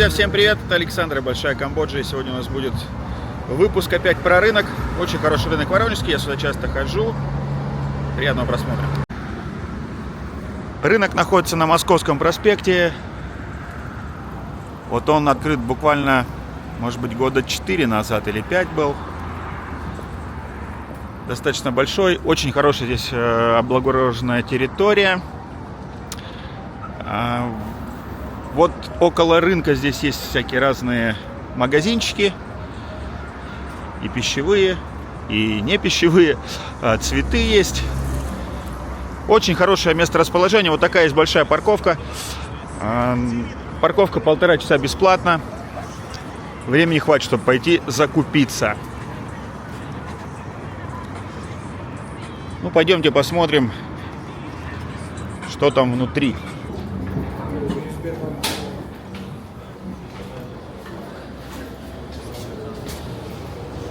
Всем привет, это Александр, Большая Камбоджа, и сегодня у нас будет выпуск опять про рынок. Очень хороший рынок воронежский, я сюда часто хожу. Приятного просмотра. Рынок находится на Московском проспекте. Вот он открыт буквально, может быть, года 4 назад или 5 был. Достаточно большой, очень хорошая здесь облагороженная территория. Вот около рынка здесь есть всякие разные магазинчики, и пищевые, и не пищевые, цветы есть. Очень хорошее место расположения. Вот такая есть большая парковка. Парковка 1,5 часа бесплатно. Времени хватит, чтобы пойти закупиться. Ну, пойдемте посмотрим, что там внутри.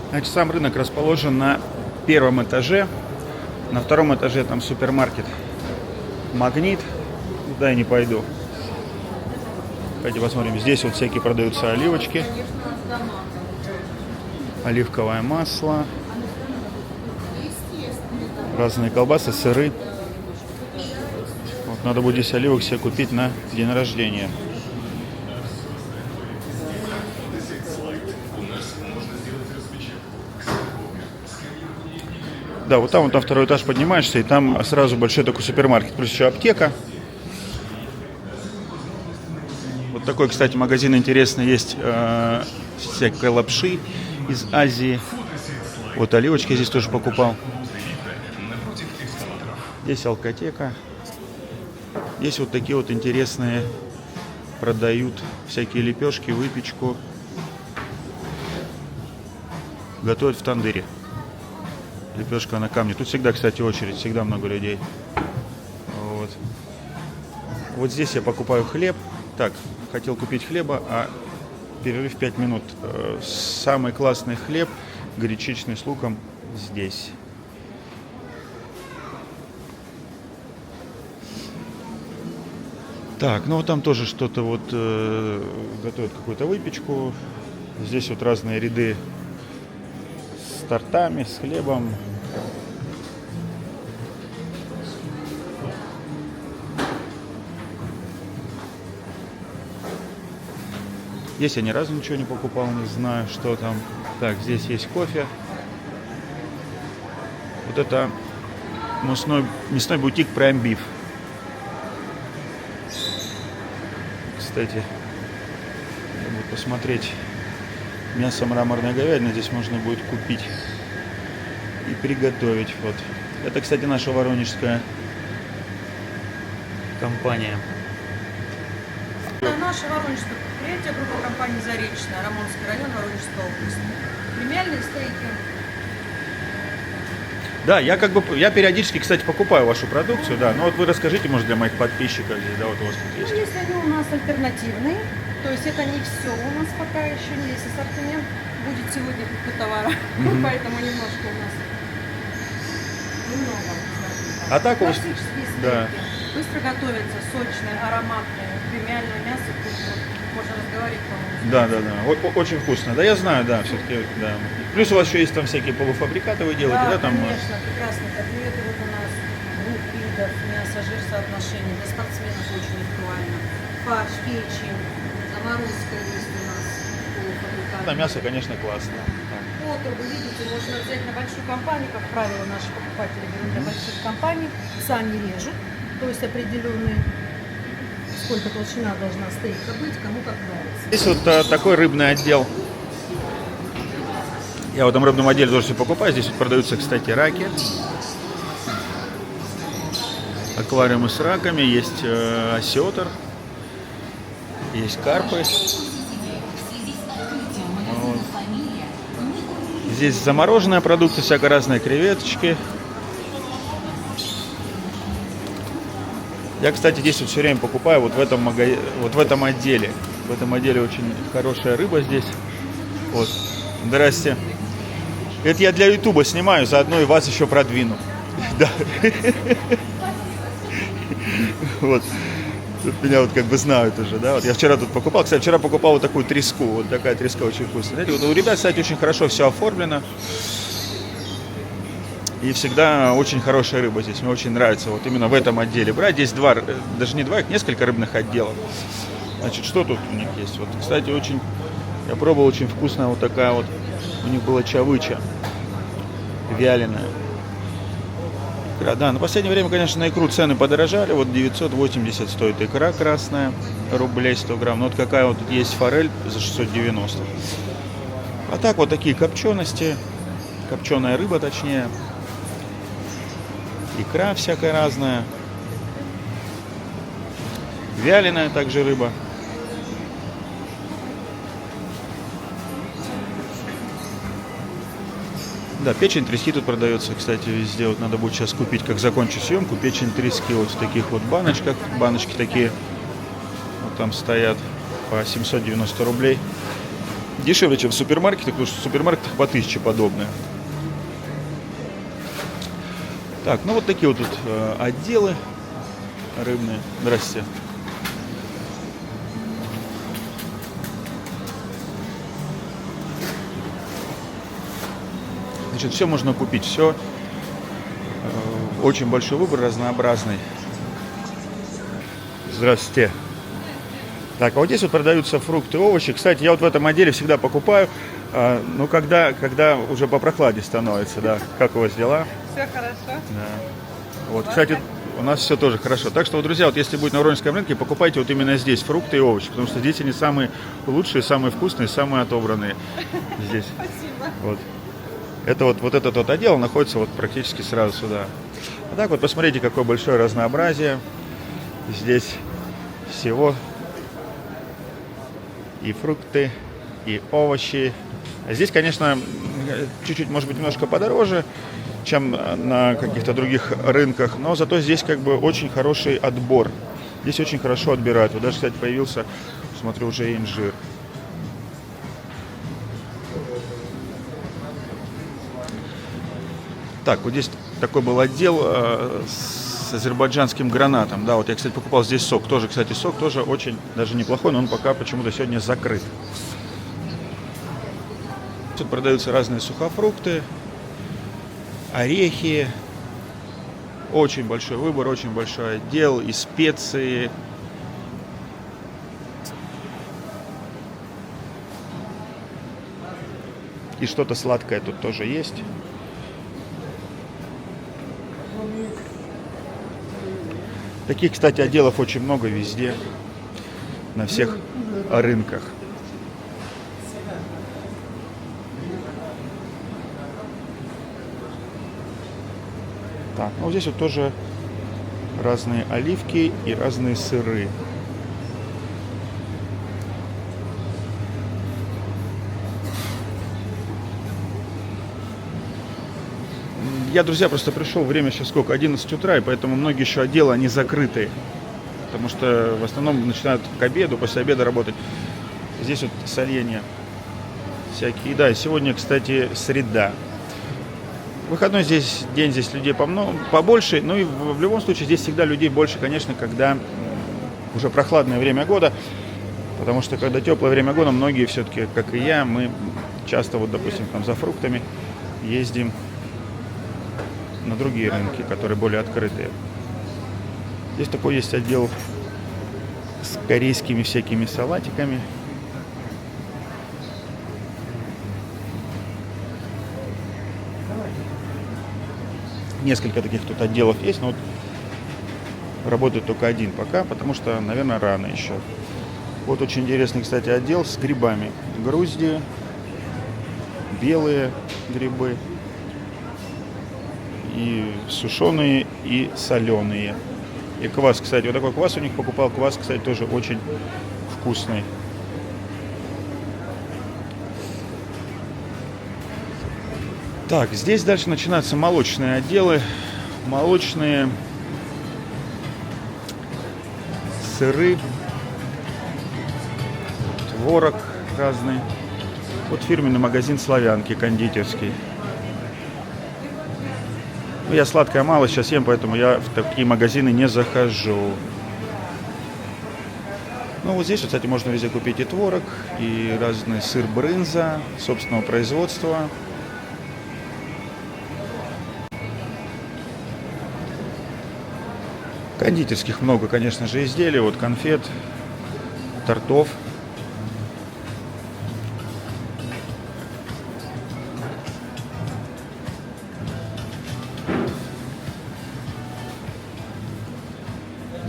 Значит, сам рынок расположен на 1-м этаже. На 2-м этаже там супермаркет Магнит. Туда я не пойду. Давайте посмотрим. Здесь вот всякие продаются оливочки. Оливковое масло. Разные колбасы, сыры. Вот, надо будет здесь оливок себе купить на день рождения. Да, вот там 2-й этаж поднимаешься, и там сразу большой такой супермаркет, плюс еще аптека. Вот такой, кстати, магазин интересный есть, всякой лапши из Азии. Вот оливочки здесь тоже покупал. Здесь алкотека. Здесь вот такие вот интересные продают всякие лепешки, выпечку. Готовят в тандыре. Лепешка на камне. Тут всегда, кстати, очередь, всегда много людей. Вот. Вот здесь я покупаю хлеб. Так, хотел купить хлеба, а перерыв 5 минут. Самый классный хлеб, гречичный с луком, здесь. Так, ну там тоже что-то вот готовят, какую-то выпечку. Здесь вот разные ряды с тортами, с хлебом. Здесь я ни разу ничего не покупал, не знаю, что там. Так, здесь есть кофе. Вот это мясной бутик Prime Beef. Кстати, надо будет посмотреть. Мясо мраморной говядины здесь можно будет купить и приготовить. Вот. Это, кстати, наша воронежская компания. Наша воронежская предприятие, группа компании «Заречная», Рамонский район, Воронежская область. Премиальные стейки. Да, я периодически, кстати, покупаю вашу продукцию, да. Но вот вы расскажите, может, для моих подписчиков здесь, да, вот у вас тут есть. Ну, если они у нас альтернативные, то есть это не все у нас пока еще не есть ассортимент. Будет сегодня по товара, поэтому немножко у нас немного. А так у вас, классические стейки. да. Быстро готовятся, сочные, ароматные, премиальное мясо, можно разговаривать, по-моему. Да. Очень вкусно. Да, я знаю, да, все-таки, да. Плюс у вас еще есть там всякие полуфабрикаты вы делаете, да, там? Конечно, прекрасные котлеты. Вот у нас 2 видов мяса, жир, соотношение. Для спортсменов очень актуально. Фарш, печень, заморозка есть у нас полуфабрикаты. Да, мясо, конечно, классное. Вот, вы видите, можно взять на большую компанию, как правило, наши покупатели берут для больших компаний, сами режут, то есть определенные, сколько толщина должна стейка быть, кому как нравится. Здесь вот такой рыбный отдел. Я в этом рыбном отделе тоже все покупаю. Здесь вот продаются, кстати, раки. Аквариумы с раками, есть осетр, есть карпы. Вот. Здесь замороженная продукция, всякие разные креветочки. Я, кстати, здесь вот все время покупаю вот в этом отделе. В этом отделе очень хорошая рыба здесь. Вот. Здрасте. Это я для Ютуба снимаю, заодно и вас еще продвину. Да. Вот. Тут меня вот как бы знают уже, да. Вот я вчера тут покупал. Кстати, вчера покупал вот такую треску. Вот такая треска очень вкусная. Знаете, вот у ребят, кстати, очень хорошо все оформлено. И всегда очень хорошая рыба здесь. Мне очень нравится вот именно в этом отделе брать. Здесь два, даже не два, несколько рыбных отделов. Значит, что тут у них есть? Вот, кстати, очень, я пробовал, очень вкусная вот такая вот. У них была чавыча вяленая. Икра, да, на последнее время, конечно, на икру цены подорожали. Вот 980 стоит икра красная, рублей 100 грамм. Ну вот какая вот тут есть форель за 690. А так вот такие копчености, копченая рыба точнее. Икра всякая разная. Вяленая также рыба. Да, печень трески тут продается, кстати, везде. Вот надо будет сейчас купить, как закончу съемку, печень трески вот в таких вот баночках. Баночки такие вот там стоят по 790 рублей. Дешевле, чем в супермаркетах, потому что в супермаркетах по 1000 подобные. Так, ну вот такие вот тут отделы рыбные. Здрасте. Значит, все можно купить, все. Очень большой выбор, разнообразный. Здравствуйте. Так, а вот здесь вот продаются фрукты, овощи. Кстати, я вот в этом отделе всегда покупаю, ну, когда уже попрохладнее становится, да. Как у вас дела? Все хорошо. Да. Вот, кстати, у нас все тоже хорошо. Так что, друзья, вот если будете на Воронежском рынке, покупайте вот именно здесь фрукты и овощи, потому что здесь они самые лучшие, самые вкусные, самые отобранные. Здесь. Спасибо. Вот. Это вот этот вот отдел находится вот практически сразу сюда. А так вот посмотрите, какое большое разнообразие. Здесь всего и фрукты, и овощи. А здесь, конечно, чуть-чуть, может быть, немножко подороже, чем на каких-то других рынках, но зато здесь как бы очень хороший отбор. Здесь очень хорошо отбирают. Вот даже, кстати, появился, смотрю, уже инжир. Так, вот здесь такой был отдел с азербайджанским гранатом. Да, вот я, кстати, покупал здесь сок. Тоже, кстати, сок тоже очень даже неплохой, но он пока почему-то сегодня закрыт. Тут продаются разные сухофрукты, орехи. Очень большой выбор, очень большой отдел. И специи. И что-то сладкое тут тоже есть. Таких, кстати, отделов очень много везде, на всех рынках. Так, ну здесь вот тоже разные оливки и разные сыры. Я, друзья, просто пришел, время сейчас сколько, 11 утра, и поэтому многие еще отделы, они закрыты. Потому что в основном начинают к обеду, после обеда работать. Здесь вот соленья всякие. Да, сегодня, кстати, среда. Выходной здесь день, здесь людей побольше. Ну и в любом случае здесь всегда людей больше, конечно, когда уже прохладное время года. Потому что когда теплое время года, многие все-таки, как и я, мы часто, вот, допустим, там за фруктами ездим на другие рынки, которые более открытые. Здесь такой есть отдел с корейскими всякими салатиками. Несколько таких тут отделов есть, но вот работает только один пока, потому что, наверное, рано еще. Вот очень интересный, кстати, отдел с грибами. Грузди, белые грибы. И сушеные, и соленые. И квас, кстати, вот такой квас у них покупал. Квас, кстати, тоже очень вкусный. Так, здесь дальше начинаются молочные отделы. Молочные сыры, творог разный. Вот фирменный магазин «Славянки», кондитерский. Ну, я сладкое мало сейчас ем, поэтому я в такие магазины не захожу. Ну, вот здесь, кстати, можно везде купить и творог, и разный сыр брынза собственного производства. Кондитерских много, конечно же, изделий. Вот конфет, тортов.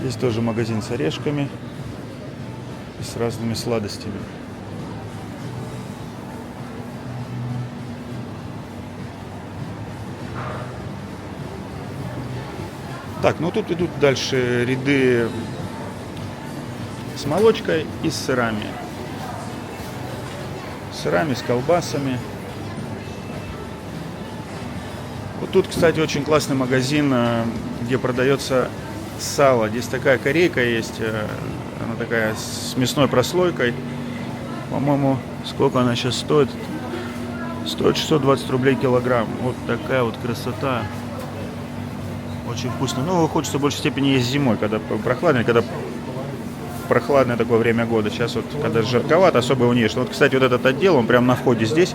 Здесь тоже магазин с орешками и с разными сладостями. Так, ну тут идут дальше ряды с молочкой и с сырами. С сырами, с колбасами. Вот тут, кстати, очень классный магазин, где продается сало. Здесь такая корейка есть, она такая с мясной прослойкой. По-моему, сколько она сейчас стоит? Стоит 620 рублей килограмм. Вот такая вот красота. Очень вкусно. Ну, хочется в большей степени есть зимой, когда прохладно, когда прохладное такое время года. Сейчас вот, когда жарковато, особо его не ешь. Вот, кстати, вот этот отдел, он прямо на входе здесь.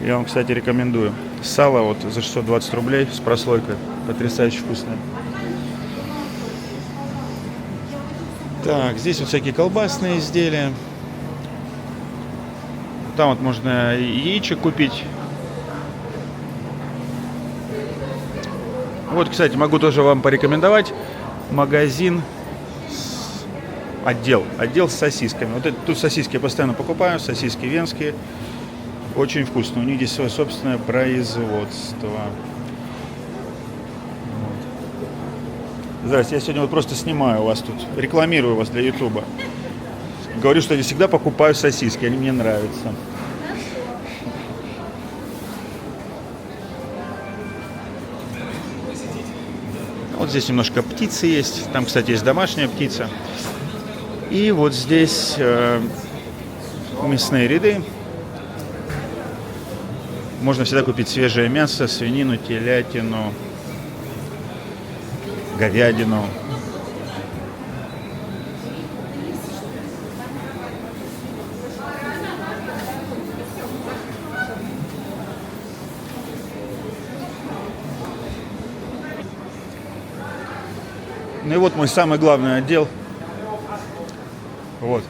Я вам, кстати, рекомендую. Сало вот за 620 рублей с прослойкой. Потрясающе вкусное. Так, здесь вот всякие колбасные изделия. Там вот можно яичек купить. Вот, кстати, могу тоже вам порекомендовать магазин, отдел с сосисками. Вот тут сосиски я постоянно покупаю, сосиски венские. Очень вкусно. У них здесь свое собственное производство. Здравствуйте, я сегодня вот просто снимаю вас тут, рекламирую вас для Ютуба. Говорю, что я всегда покупаю сосиски, они мне нравятся. Вот здесь немножко птицы есть. Там, кстати, есть домашняя птица. И вот здесь мясные ряды. Можно всегда купить свежее мясо, свинину, телятину, говядину. Ну и вот мой самый главный отдел. Вот.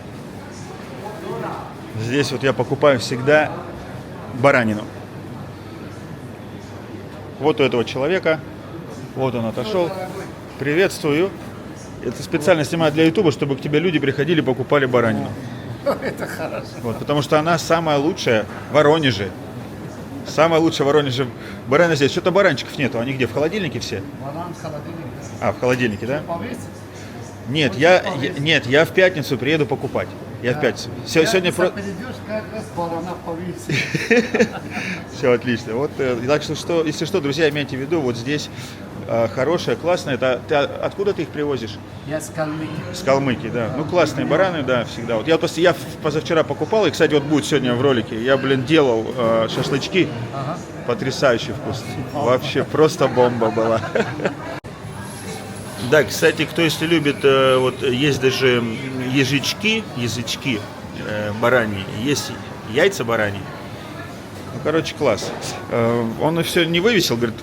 Здесь вот я покупаю всегда баранину. Вот у этого человека. Вот он отошел. Приветствую. Это специально снимаю для Ютуба, чтобы к тебе люди приходили и покупали баранину. Это хорошо. Вот, потому что она самая лучшая в Воронеже. Самая лучшая в Воронеже баранина здесь. Что-то баранчиков нету. Они где? В холодильнике все? Банан в холодильнике. А, в холодильнике, да? Повесить? Нет, я в пятницу приеду покупать. Я в пятницу. Сегодня Перейдешь, как раз барана повесить. Все отлично. Вот, так что, если что, друзья, имейте в виду, вот здесь хорошая, классная. Ты откуда ты их привозишь? Я с Калмыкии. С Калмыкии, да. Ну, классные бараны, да, всегда. Вот я позавчера покупал, и, кстати, вот будет сегодня в ролике. Я, делал шашлычки. Ага. Потрясающе вкусные. Вообще просто бомба была. Да, кстати, кто если любит, вот есть даже язычки бараньи, есть яйца бараньи. Ну, короче, класс. Он все не вывесил, говорит,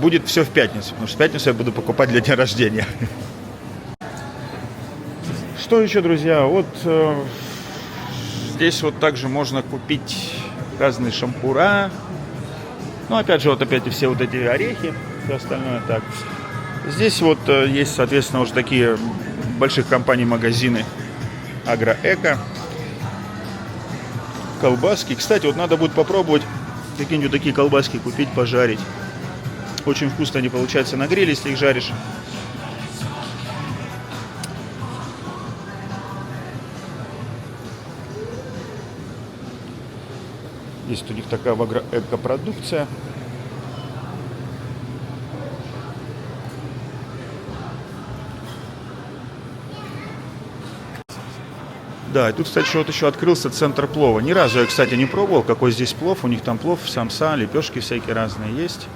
будет все в пятницу, потому что в пятницу я буду покупать для дня рождения. Что еще, друзья? Вот здесь вот также можно купить разные шампура. Ну, опять же, вот опять все вот эти орехи, все остальное так. Здесь вот есть, соответственно, уже такие больших компаний магазины Агроэко. Колбаски. Кстати, вот надо будет попробовать какие-нибудь такие колбаски купить, пожарить. Очень вкусно они получаются на гриле, если их жаришь. Есть у них такая в Агроэко продукция. Да, и тут, кстати, вот еще открылся центр плова. Ни разу я, кстати, не пробовал, какой здесь плов. У них там плов, самса, лепешки всякие разные есть.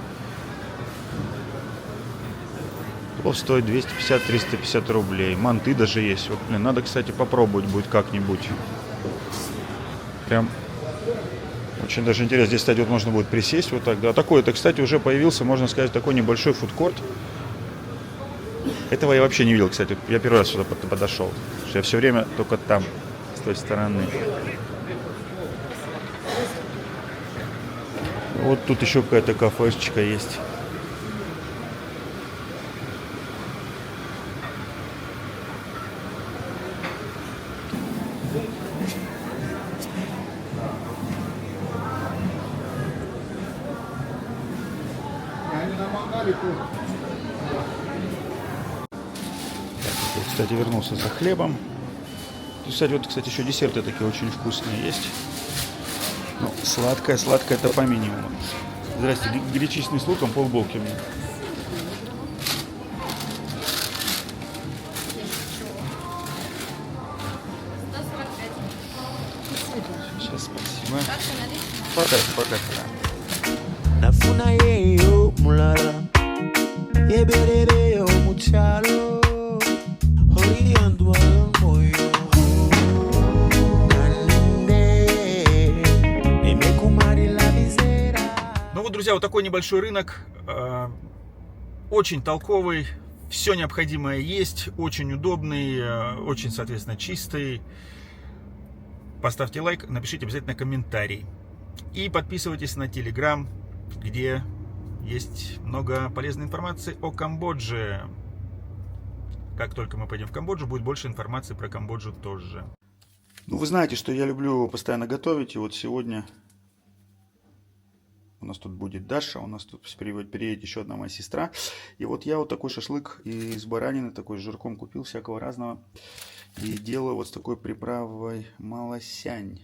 Плов стоит 250-350 рублей. Манты даже есть. Вот, блин, надо, кстати, попробовать будет как-нибудь. Прям очень даже интересно. Здесь, кстати, вот можно будет присесть вот так. Да, такой это, кстати, уже появился, можно сказать, такой небольшой фудкорт. Этого я вообще не видел, кстати. Я первый раз сюда подошел. Потому что я все время только там, с той стороны. Вот тут еще какая-то кафешечка есть. Они на мангале тоже. Вот, кстати, вернулся за хлебом. Тут, кстати, вот, кстати, еще десерты такие очень вкусные есть. Ну, сладкое это по минимуму. Здрасте, гречичный с луком, полбулки мне. Сейчас, спасибо. Пока. Nafuna yeyo mulala yeberereyo mukyalo oliyandwa moyo kaninde nemekumalira bizera. Ну вот, друзья, вот такой небольшой рынок. Очень толковый. Все необходимое есть. Очень удобный. Очень, соответственно, чистый. Поставьте лайк, напишите обязательно комментарий. И подписывайтесь на Telegram, где есть много полезной информации о Камбодже. Как только мы пойдем в Камбоджу, будет больше информации про Камбоджу тоже. Ну, вы знаете, что я люблю постоянно готовить. И вот сегодня у нас тут будет Даша, у нас тут приедет еще одна моя сестра. И вот я вот такой шашлык из баранины, такой с жирком купил, всякого разного. И делаю вот с такой приправой малосянь.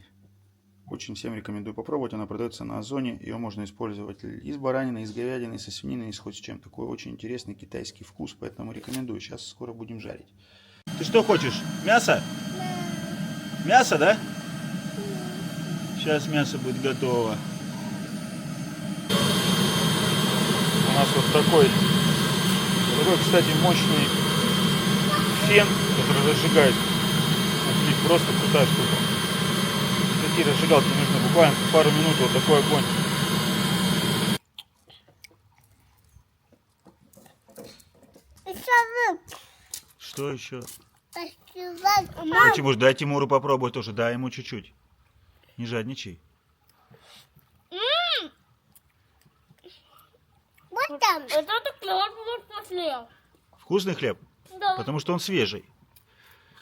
Очень всем рекомендую попробовать. Она продается на Озоне. Ее можно использовать из баранины, из говядины, из свинины, из хоть с чем. Такой очень интересный китайский вкус. Поэтому рекомендую. Сейчас скоро будем жарить. Ты что хочешь? Мясо? Мясо, да? Сейчас мясо будет готово. У нас вот такой, кстати, мощный фен, который разжигает. Просто крутая штука. Такие разжигалки нужно буквально пару минут, вот такой огонь. Что еще? Почему же? Дай Тимуру попробовать тоже, дай ему чуть-чуть. Не жадничай. Вот там. Это клёвый хлеб. Вкусный хлеб? Да. Потому что он свежий.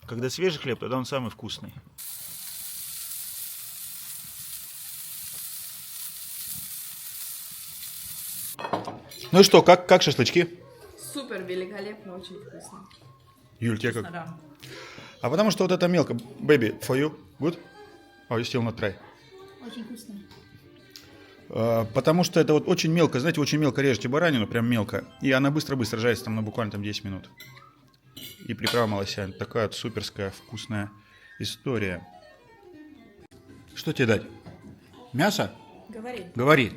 Когда свежий хлеб, тогда он самый вкусный. Ну и что, как шашлычки? Супер, великолепно, очень вкусно. Юль, тебе как? Да. А потому что вот это мелко. Baby, for you, good? Oh, you still not try. Очень вкусно. Потому что это вот очень мелко, знаете, очень мелко режете баранину, прям мелко. И она быстро-быстро жарится, там, буквально 10 минут. И приправа малосянь. Такая вот суперская, вкусная история. Что тебе дать? Мясо? Говори. Говори.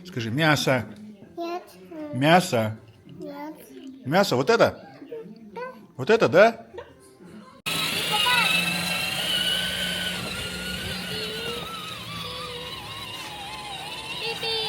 Скажи, мясо. Нет. Мясо. Нет. Мясо, вот это? Вот это, да? Пи-пи.